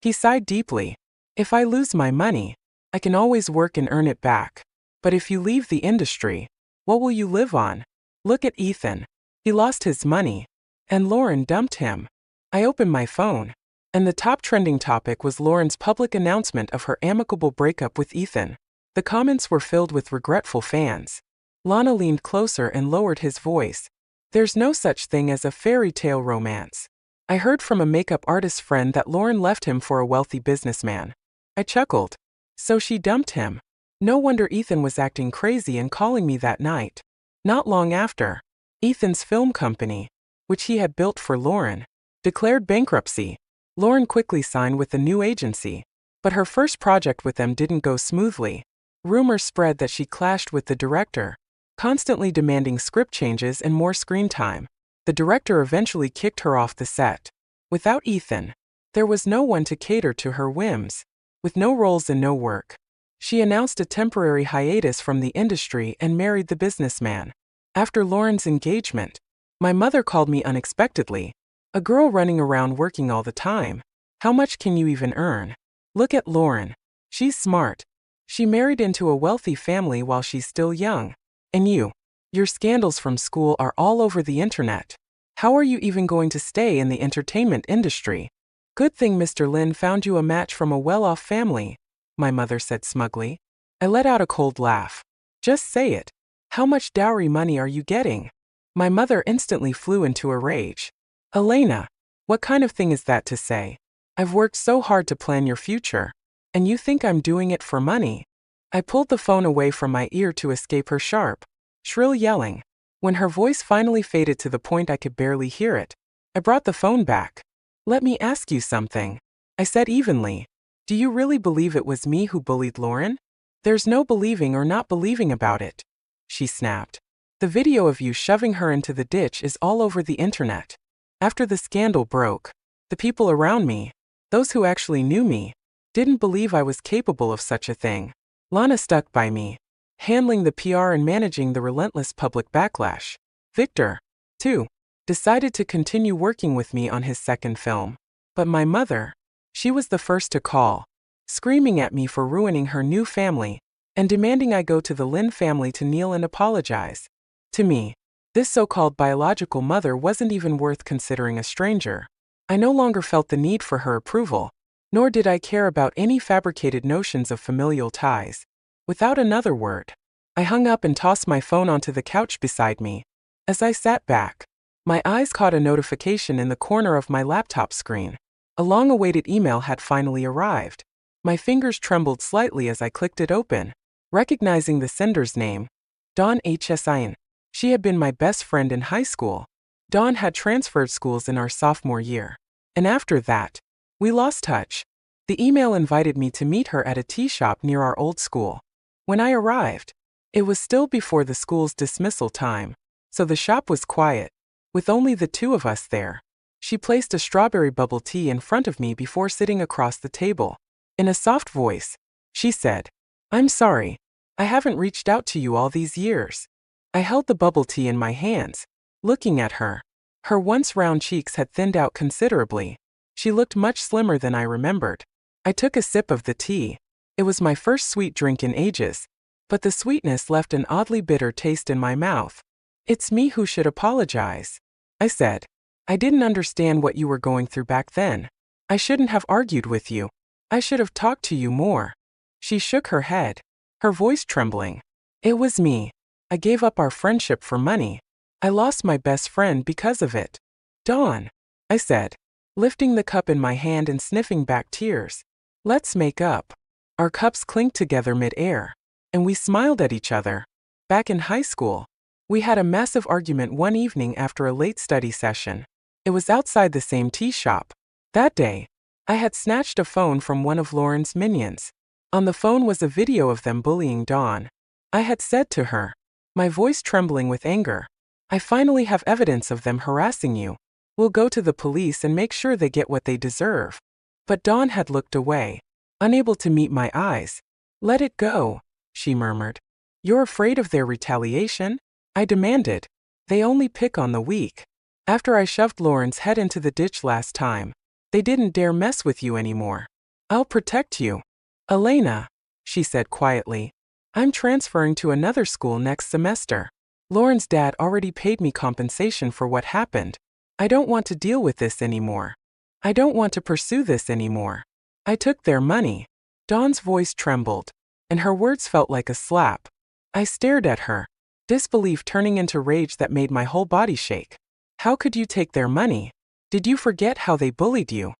He sighed deeply. "If I lose my money, I can always work and earn it back. But if you leave the industry, what will you live on? Look at Ethan. He lost his money, and Lauren dumped him." I opened my phone, and the top trending topic was Lauren's public announcement of her amicable breakup with Ethan. The comments were filled with regretful fans. Lana leaned closer and lowered his voice. "There's no such thing as a fairy tale romance. I heard from a makeup artist friend that Lauren left him for a wealthy businessman." I chuckled. "So she dumped him. No wonder Ethan was acting crazy and calling me that night." Not long after, Ethan's film company, which he had built for Lauren, declared bankruptcy. Lauren quickly signed with the new agency, but her first project with them didn't go smoothly. Rumors spread that she clashed with the director, constantly demanding script changes and more screen time. The director eventually kicked her off the set. Without Ethan, there was no one to cater to her whims. With no roles and no work, she announced a temporary hiatus from the industry and married the businessman. After Lauren's engagement, my mother called me unexpectedly. "A girl running around working all the time. How much can you even earn? Look at Lauren. She's smart. She married into a wealthy family while she's still young. And your scandals from school are all over the internet. How are you even going to stay in the entertainment industry? Good thing Mr. Lin found you a match from a well-off family," my mother said smugly. I let out a cold laugh. "Just say it. How much dowry money are you getting?" My mother instantly flew into a rage. "Elena, what kind of thing is that to say? I've worked so hard to plan your future, and you think I'm doing it for money?" I pulled the phone away from my ear to escape her sharp, shrill yelling. When her voice finally faded to the point I could barely hear it, I brought the phone back. "Let me ask you something," I said evenly. "Do you really believe it was me who bullied Lauren?" "There's no believing or not believing about it," she snapped. "The video of you shoving her into the ditch is all over the internet. After the scandal broke, the people around me, those who actually knew me, didn't believe I was capable of such a thing. Lana stuck by me, handling the PR and managing the relentless public backlash. Victor, too, decided to continue working with me on his second film. But my mother, she was the first to call, screaming at me for ruining her new family and demanding I go to the Lin family to kneel and apologize. To me, this so-called biological mother wasn't even worth considering a stranger. I no longer felt the need for her approval, nor did I care about any fabricated notions of familial ties. Without another word, I hung up and tossed my phone onto the couch beside me. As I sat back, my eyes caught a notification in the corner of my laptop screen. A long-awaited email had finally arrived. My fingers trembled slightly as I clicked it open, recognizing the sender's name, Dawn Hsin. She had been my best friend in high school. Dawn had transferred schools in our sophomore year, and after that, we lost touch. The email invited me to meet her at a tea shop near our old school. When I arrived, it was still before the school's dismissal time, so the shop was quiet, with only the two of us there. She placed a strawberry bubble tea in front of me before sitting across the table. In a soft voice, she said, "I'm sorry, I haven't reached out to you all these years." I held the bubble tea in my hands, looking at her. Her once round cheeks had thinned out considerably. She looked much slimmer than I remembered. I took a sip of the tea. It was my first sweet drink in ages, but the sweetness left an oddly bitter taste in my mouth. "It's me who should apologize," I said. "I didn't understand what you were going through back then. I shouldn't have argued with you. I should have talked to you more." She shook her head, her voice trembling. "It was me. I gave up our friendship for money. I lost my best friend because of it." "Dawn," I said, lifting the cup in my hand and sniffing back tears. "Let's make up." Our cups clinked together mid-air, and we smiled at each other. Back in high school, we had a massive argument one evening after a late study session. It was outside the same tea shop. That day, I had snatched a phone from one of Lauren's minions. On the phone was a video of them bullying Dawn. I had said to her, my voice trembling with anger, "I finally have evidence of them harassing you. We'll go to the police and make sure they get what they deserve." But Dawn had looked away, unable to meet my eyes. "Let it go," she murmured. "You're afraid of their retaliation?" I demanded. "They only pick on the weak. After I shoved Lauren's head into the ditch last time, they didn't dare mess with you anymore. I'll protect you." "Elena," she said quietly, "I'm transferring to another school next semester. Lauren's dad already paid me compensation for what happened. I don't want to deal with this anymore. I don't want to pursue this anymore. I took their money." Dawn's voice trembled, and her words felt like a slap. I stared at her, disbelief turning into rage that made my whole body shake. "How could you take their money? Did you forget how they bullied you?"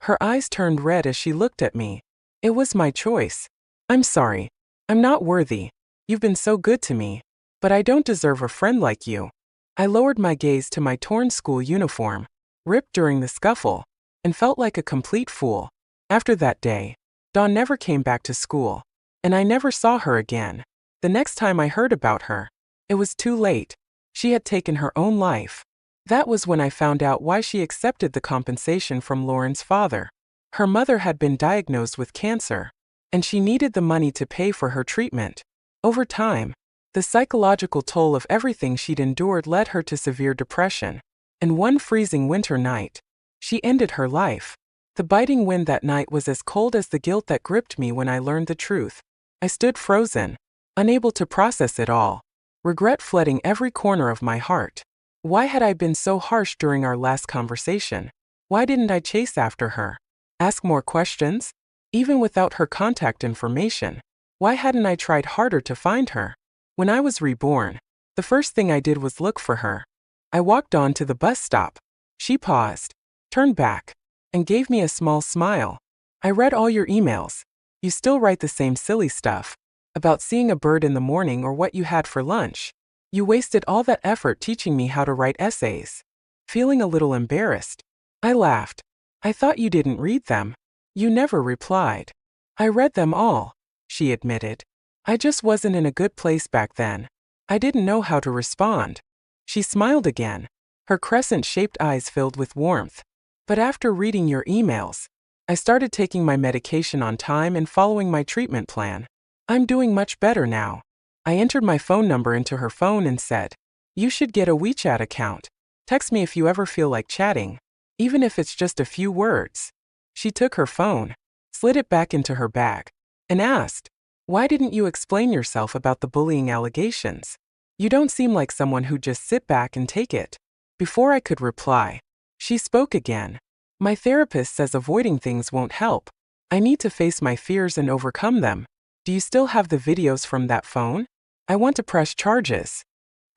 Her eyes turned red as she looked at me. "It was my choice. I'm sorry. I'm not worthy. You've been so good to me. But I don't deserve a friend like you." I lowered my gaze to my torn school uniform, ripped during the scuffle, and felt like a complete fool. After that day, Dawn never came back to school, and I never saw her again. The next time I heard about her, it was too late. She had taken her own life. That was when I found out why she accepted the compensation from Lauren's father. Her mother had been diagnosed with cancer, and she needed the money to pay for her treatment. Over time, the psychological toll of everything she'd endured led her to severe depression, and one freezing winter night, she ended her life. The biting wind that night was as cold as the guilt that gripped me when I learned the truth. I stood frozen, unable to process it all, regret flooding every corner of my heart. Why had I been so harsh during our last conversation? Why didn't I chase after her? Ask more questions? Even without her contact information, why hadn't I tried harder to find her? When I was reborn, the first thing I did was look for her. I walked on to the bus stop. She paused, turned back, and gave me a small smile. "I read all your emails. You still write the same silly stuff about seeing a bird in the morning or what you had for lunch. You wasted all that effort teaching me how to write essays." Feeling a little embarrassed, I laughed. "I thought you didn't read them." "You never replied." "I read them all," she admitted. "I just wasn't in a good place back then. I didn't know how to respond." She smiled again, Her crescent-shaped eyes filled with warmth. But after reading your emails, I started taking my medication on time and following my treatment plan. I'm doing much better now. I entered my phone number into her phone and said, "You should get a WeChat account. Text me if you ever feel like chatting, even if it's just a few words." She took her phone, slid it back into her bag, and asked, "Why didn't you explain yourself about the bullying allegations? You don't seem like someone who'd just sit back and take it." Before I could reply, she spoke again. "My therapist says avoiding things won't help. I need to face my fears and overcome them. Do you still have the videos from that phone? I want to press charges."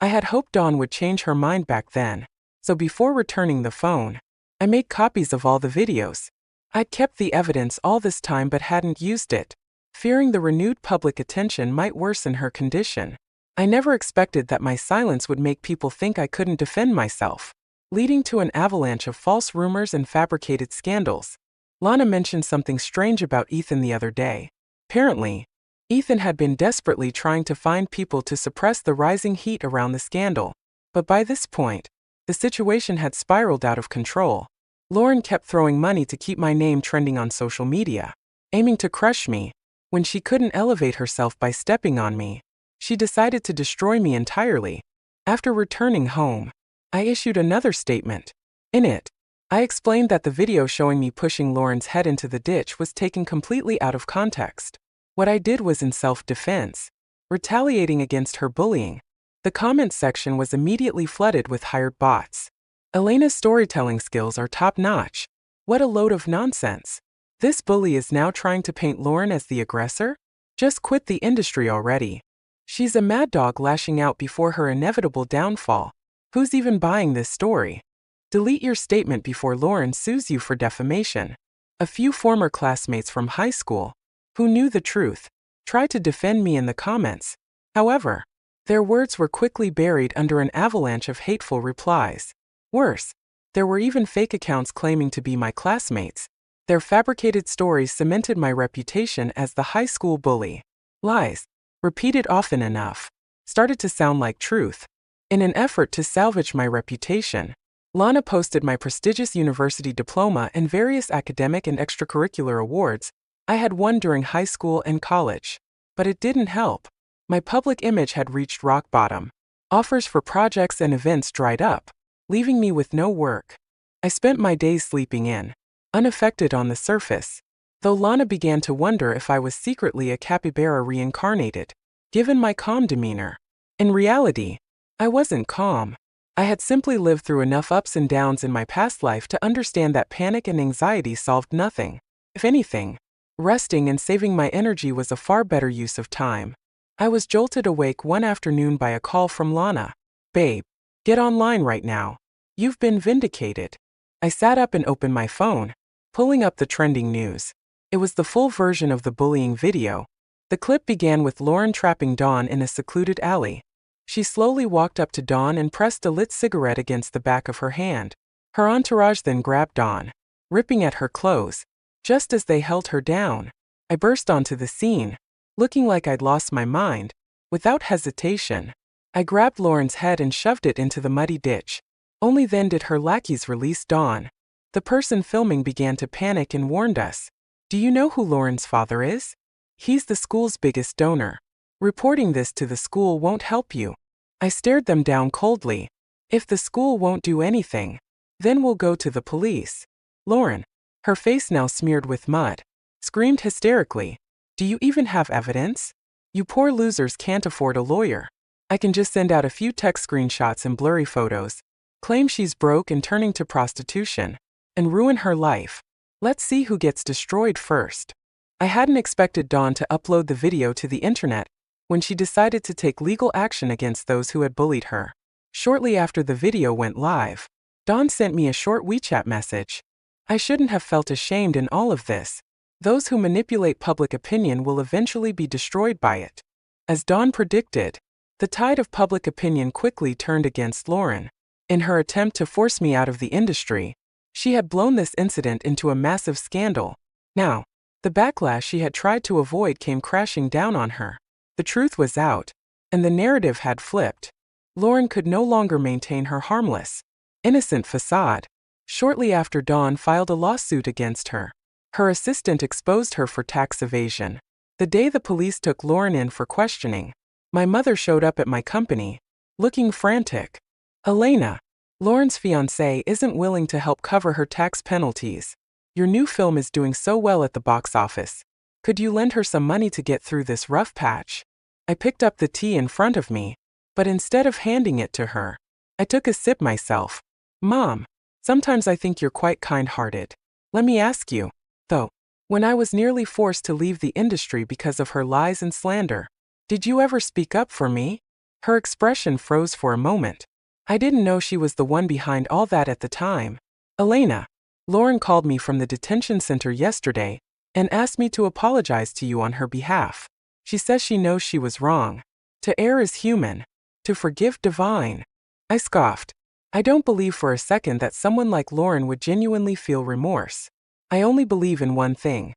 I had hoped Dawn would change her mind back then, so before returning the phone, I made copies of all the videos. I'd kept the evidence all this time but hadn't used it, fearing the renewed public attention might worsen her condition. I never expected that my silence would make people think I couldn't defend myself, leading to an avalanche of false rumors and fabricated scandals. Lana mentioned something strange about Ethan the other day. Apparently, Ethan had been desperately trying to find people to suppress the rising heat around the scandal, but by this point, the situation had spiraled out of control. Lauren kept throwing money to keep my name trending on social media, aiming to crush me. When she couldn't elevate herself by stepping on me, she decided to destroy me entirely. After returning home, I issued another statement. In it, I explained that the video showing me pushing Lauren's head into the ditch was taken completely out of context. What I did was in self-defense, retaliating against her bullying. The comments section was immediately flooded with hired bots. "Elena's storytelling skills are top-notch. What a load of nonsense. This bully is now trying to paint Lauren as the aggressor? Just quit the industry already. She's a mad dog lashing out before her inevitable downfall. Who's even buying this story? Delete your statement before Lauren sues you for defamation." A few former classmates from high school, who knew the truth, tried to defend me in the comments. However, their words were quickly buried under an avalanche of hateful replies. Worse, there were even fake accounts claiming to be my classmates. Their fabricated stories cemented my reputation as the high school bully. Lies, repeated often enough, started to sound like truth. In an effort to salvage my reputation, Lana posted my prestigious university diploma and various academic and extracurricular awards I had won during high school and college. But it didn't help. My public image had reached rock bottom. Offers for projects and events dried up, leaving me with no work. I spent my days sleeping in, unaffected on the surface, though Lana began to wonder if I was secretly a capybara reincarnated, given my calm demeanor. In reality, I wasn't calm. I had simply lived through enough ups and downs in my past life to understand that panic and anxiety solved nothing. If anything, resting and saving my energy was a far better use of time. I was jolted awake one afternoon by a call from Lana. "Babe, get online right now. You've been vindicated." I sat up and opened my phone, pulling up the trending news. It was the full version of the bullying video. The clip began with Lauren trapping Dawn in a secluded alley. She slowly walked up to Dawn and pressed a lit cigarette against the back of her hand. Her entourage then grabbed Dawn, ripping at her clothes. Just as they held her down, I burst onto the scene, looking like I'd lost my mind. Without hesitation, I grabbed Lauren's head and shoved it into the muddy ditch. Only then did her lackeys release Dawn. The person filming began to panic and warned us. "Do you know who Lauren's father is? He's the school's biggest donor. Reporting this to the school won't help you." I stared them down coldly. "If the school won't do anything, then we'll go to the police." Lauren, her face now smeared with mud, screamed hysterically, "Do you even have evidence? You poor losers can't afford a lawyer. I can just send out a few text screenshots and blurry photos, claim she's broke and turning to prostitution, and ruin her life. Let's see who gets destroyed first." I hadn't expected Dawn to upload the video to the internet when she decided to take legal action against those who had bullied her. Shortly after the video went live, Dawn sent me a short WeChat message. "I shouldn't have felt ashamed in all of this. Those who manipulate public opinion will eventually be destroyed by it." As Dawn predicted, the tide of public opinion quickly turned against Lauren. In her attempt to force me out of the industry, she had blown this incident into a massive scandal. Now, the backlash she had tried to avoid came crashing down on her. The truth was out, and the narrative had flipped. Lauren could no longer maintain her harmless, innocent facade. Shortly after, Dawn filed a lawsuit against her. Her assistant exposed her for tax evasion. The day the police took Lauren in for questioning, my mother showed up at my company, looking frantic. Elena, Lauren's fiancé, isn't willing to help cover her tax penalties. Your new film is doing so well at the box office. Could you lend her some money to get through this rough patch? I picked up the tea in front of me, but instead of handing it to her, I took a sip myself. Mom, sometimes I think you're quite kind-hearted. Let me ask you, though, when I was nearly forced to leave the industry because of her lies and slander, did you ever speak up for me? Her expression froze for a moment. I didn't know she was the one behind all that at the time. Elena, Lauren called me from the detention center yesterday and asked me to apologize to you on her behalf. She says she knows she was wrong. To err is human. To forgive divine. I scoffed. I don't believe for a second that someone like Lauren would genuinely feel remorse. I only believe in one thing.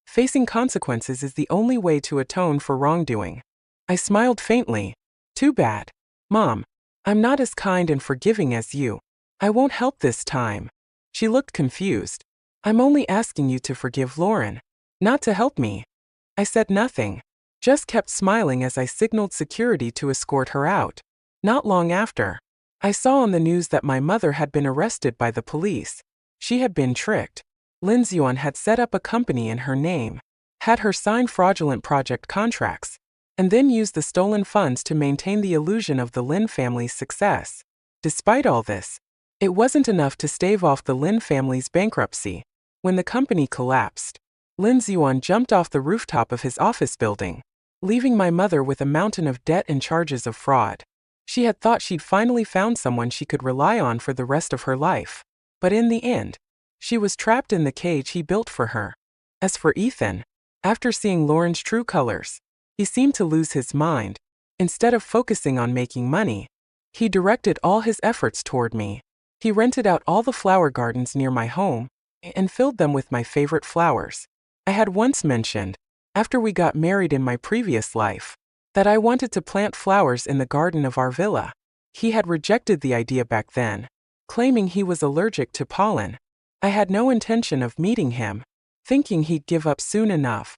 Facing consequences is the only way to atone for wrongdoing. I smiled faintly. Too bad. Mom, I'm not as kind and forgiving as you. I won't help this time. She looked confused. I'm only asking you to forgive Lauren, not to help me. I said nothing, just kept smiling as I signaled security to escort her out. Not long after, I saw on the news that my mother had been arrested by the police. She had been tricked. Lin Xuan had set up a company in her name, had her sign fraudulent project contracts, and then used the stolen funds to maintain the illusion of the Lin family's success. Despite all this, it wasn't enough to stave off the Lin family's bankruptcy. When the company collapsed, Lin Xuan jumped off the rooftop of his office building, leaving my mother with a mountain of debt and charges of fraud. She had thought she'd finally found someone she could rely on for the rest of her life. But in the end, she was trapped in the cage he built for her. As for Ethan, after seeing Lauren's true colors, he seemed to lose his mind. Instead of focusing on making money, he directed all his efforts toward me. He rented out all the flower gardens near my home and filled them with my favorite flowers. I had once mentioned, after we got married in my previous life, that I wanted to plant flowers in the garden of our villa. He had rejected the idea back then, claiming he was allergic to pollen. I had no intention of meeting him, thinking he'd give up soon enough.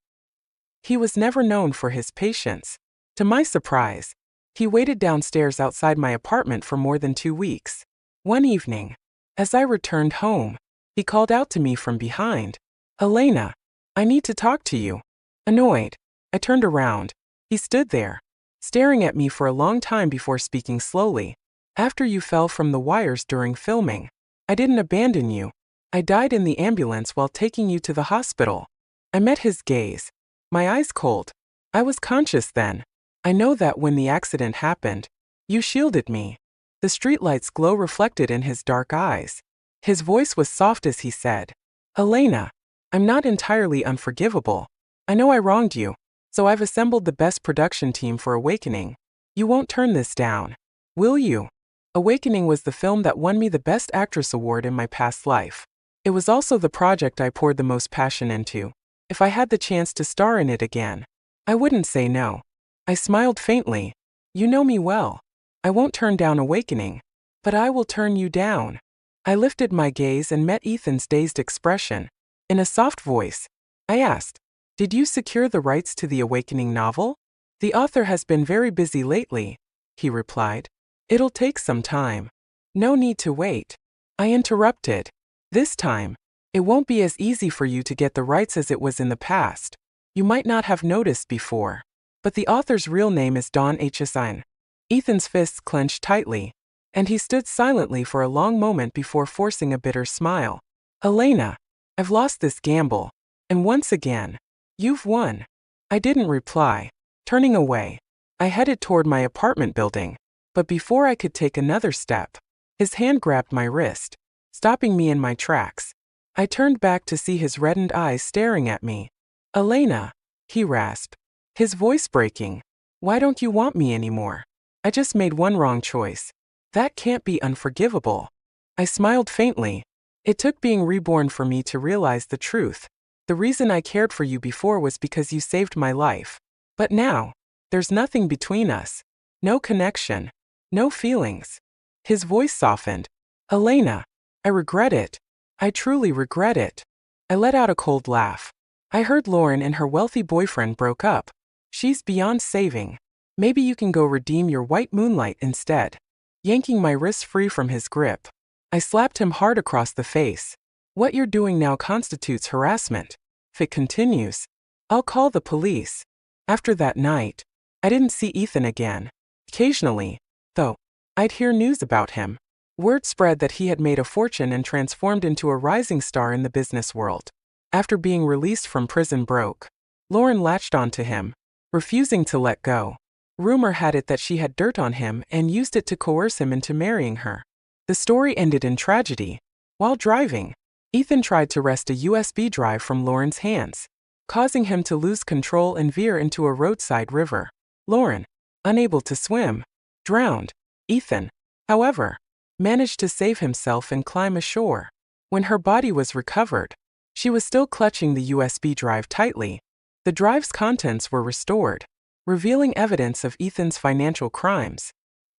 He was never known for his patience. To my surprise, he waited downstairs outside my apartment for more than 2 weeks. One evening, as I returned home, he called out to me from behind. Elena, I need to talk to you. Annoyed, I turned around. He stood there, staring at me for a long time before speaking slowly. After you fell from the wires during filming, I didn't abandon you. I died in the ambulance while taking you to the hospital. I met his gaze, my eyes cold. I was conscious then. I know that when the accident happened, you shielded me. The streetlight's glow reflected in his dark eyes. His voice was soft as he said, Elena, I'm not entirely unforgivable. I know I wronged you, so I've assembled the best production team for Awakening. You won't turn this down, will you? Awakening was the film that won me the Best Actress award in my past life. It was also the project I poured the most passion into. If I had the chance to star in it again, I wouldn't say no. I smiled faintly. You know me well. I won't turn down Awakening, but I will turn you down. I lifted my gaze and met Ethan's dazed expression. In a soft voice, I asked, did you secure the rights to the Awakening novel? The author has been very busy lately, he replied. It'll take some time. No need to wait. I interrupted. This time, it won't be as easy for you to get the rights as it was in the past. You might not have noticed before, but the author's real name is Dawn Hsin. Ethan's fists clenched tightly, and he stood silently for a long moment before forcing a bitter smile. Elena, I've lost this gamble, and once again, you've won. I didn't reply. Turning away, I headed toward my apartment building, but before I could take another step, his hand grabbed my wrist, stopping me in my tracks. I turned back to see his reddened eyes staring at me. Elena, he rasped, his voice breaking. Why don't you want me anymore? I just made one wrong choice. That can't be unforgivable. I smiled faintly. It took being reborn for me to realize the truth. The reason I cared for you before was because you saved my life. But now, there's nothing between us. No connection. No feelings. His voice softened. Elena, I regret it. I truly regret it. I let out a cold laugh. I heard Lauren and her wealthy boyfriend broke up. She's beyond saving. Maybe you can go redeem your white moonlight instead. Yanking my wrist free from his grip, I slapped him hard across the face. What you're doing now constitutes harassment. If it continues, I'll call the police. After that night, I didn't see Ethan again. Occasionally, though, I'd hear news about him. Word spread that he had made a fortune and transformed into a rising star in the business world. After being released from prison broke, Lauren latched onto him, refusing to let go. Rumor had it that she had dirt on him and used it to coerce him into marrying her. The story ended in tragedy. While driving, Ethan tried to wrest a USB drive from Lauren's hands, causing him to lose control and veer into a roadside river. Lauren, unable to swim, drowned. Ethan, however, managed to save himself and climb ashore. When her body was recovered, she was still clutching the USB drive tightly. The drive's contents were restored, revealing evidence of Ethan's financial crimes.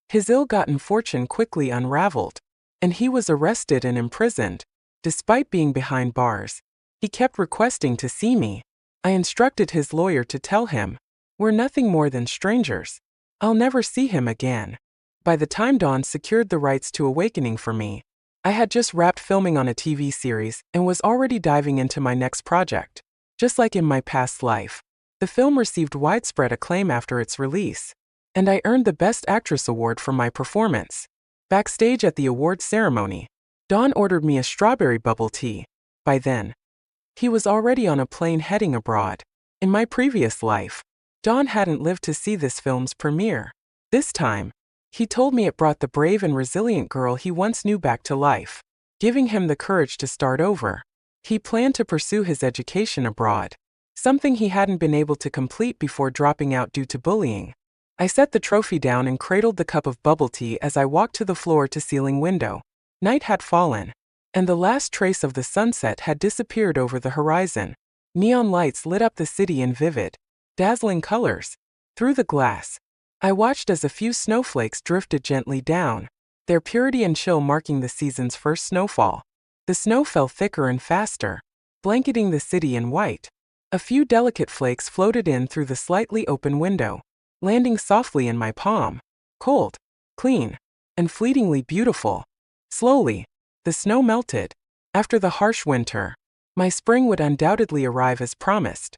His ill-gotten fortune quickly unraveled, and he was arrested and imprisoned. Despite being behind bars, he kept requesting to see me. I instructed his lawyer to tell him, "We're nothing more than strangers. I'll never see him again." By the time Dawn secured the rights to Awakening for me, I had just wrapped filming on a TV series and was already diving into my next project. Just like in my past life, the film received widespread acclaim after its release, and I earned the Best Actress award for my performance. Backstage at the awards ceremony, Dawn ordered me a strawberry bubble tea. By then, he was already on a plane heading abroad. In my previous life, Dawn hadn't lived to see this film's premiere. This time, he told me it brought the brave and resilient girl he once knew back to life, giving him the courage to start over. He planned to pursue his education abroad, something he hadn't been able to complete before dropping out due to bullying. I set the trophy down and cradled the cup of bubble tea as I walked to the floor-to-ceiling window. Night had fallen, and the last trace of the sunset had disappeared over the horizon. Neon lights lit up the city in vivid, dazzling colors. Through the glass, I watched as a few snowflakes drifted gently down, their purity and chill marking the season's first snowfall. The snow fell thicker and faster, blanketing the city in white. A few delicate flakes floated in through the slightly open window, landing softly in my palm. Cold, clean, and fleetingly beautiful. Slowly, the snow melted. After the harsh winter, my spring would undoubtedly arrive as promised.